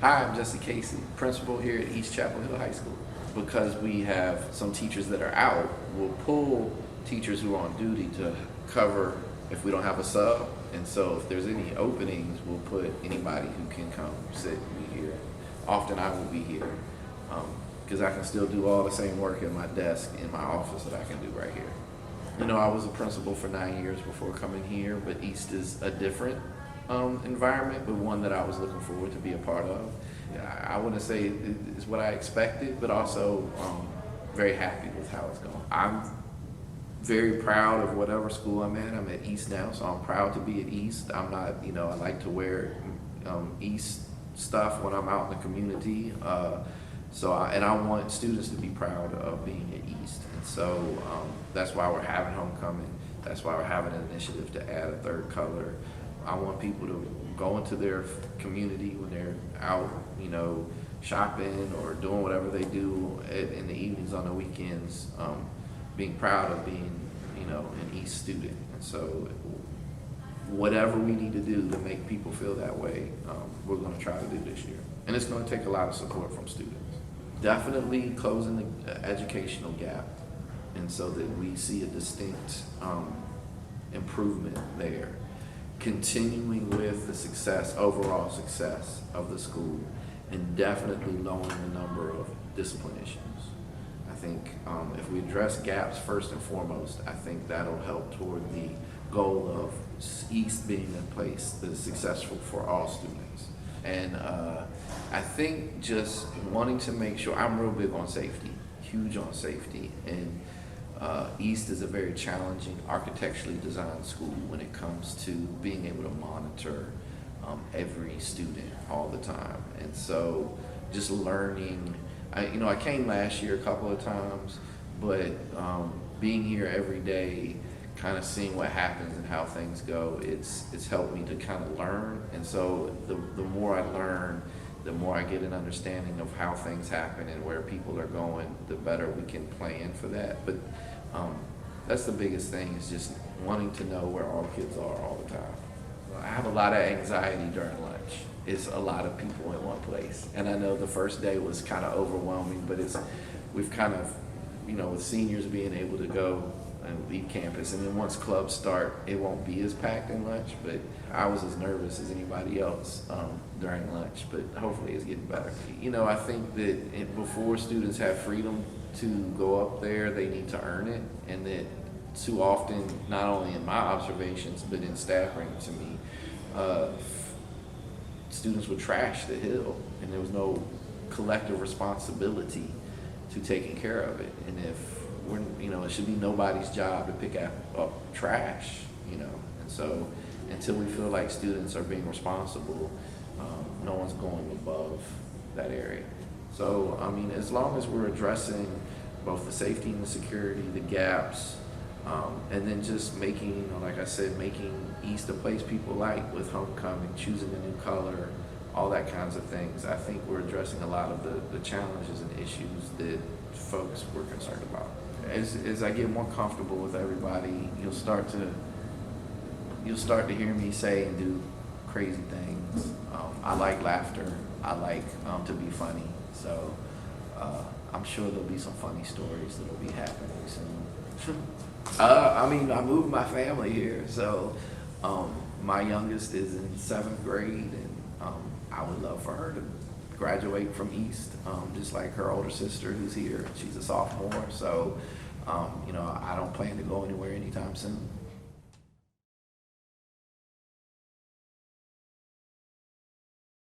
Hi, I'm Jesse Casey, principal here at East Chapel Hill High School. Because we have some teachers that are out, we'll pull teachers who are on duty to cover if we don't have a sub. And so if there's any openings, we'll put anybody who can come sit and be here. Often I will be here because I can still do all the same work at my desk in my office that I can do right here. You know, I was a principal for 9 years before coming here, but East is a different environment, but one that I was looking forward to be a part of. I wouldn't say it's what I expected, but also very happy with how it's going. I'm very proud of whatever school I'm at. I'm at East now, so I'm proud to be at East. I'm not, I like to wear East stuff when I'm out in the community. And I want students to be proud of being at East. And so that's why we're having homecoming. That's why we're having an initiative to add a third color. I want people to go into their community when they're out, shopping or doing whatever they do in the evenings on the weekends, being proud of being, an East student. And so whatever we need to do to make people feel that way, we're going to try to do this year. And it's going to take a lot of support from students. Definitely closing the educational gap, and so that we see a distinct improvement there. Continuing with the overall success of the school, and definitely lowering the number of discipline issues. I think if we address gaps first and foremost, I think that'll help toward the goal of East being a place that is successful for all students. And I think just wanting to make sure, I'm real big on safety, huge on safety, and East is a very challenging architecturally designed school when it comes to being able to monitor every student all the time. And so just learning, I came last year a couple of times, but being here every day, kind of seeing what happens and how things go, it's helped me to kind of learn. And so the more I learn, the more I get an understanding of how things happen and where people are going, the better we can plan for that. But that's the biggest thing, is just wanting to know where all kids are all the time. I have a lot of anxiety during lunch. It's a lot of people in one place. And I know the first day was kind of overwhelming, but we've kind of, with seniors being able to go and leave campus, and then once clubs start, it won't be as packed in lunch, but I was as nervous as anybody else during lunch, but hopefully it's getting better. I think that before students have freedom to go up there, they need to earn it, and that too often, not only in my observations, but in staff bringing to me, students would trash the hill, and there was no collective responsibility to taking care of it. And it should be nobody's job to pick up trash, and so until we feel like students are being responsible, no one's going above that area. So, as long as we're addressing both the safety and the security, the gaps, and then just making, like I said, making East a place people like with homecoming, choosing a new color, all that kinds of things, I think we're addressing a lot of the challenges and issues that folks were concerned about. As I get more comfortable with everybody, you'll start to hear me say and do crazy things. I like laughter. I like to be funny. So I'm sure there'll be some funny stories that'll be happening soon. I moved my family here, so my youngest is in 7th grade, and I would love for her to graduate from East, just like her older sister who's here. She's a sophomore, so I don't plan to go anywhere anytime soon.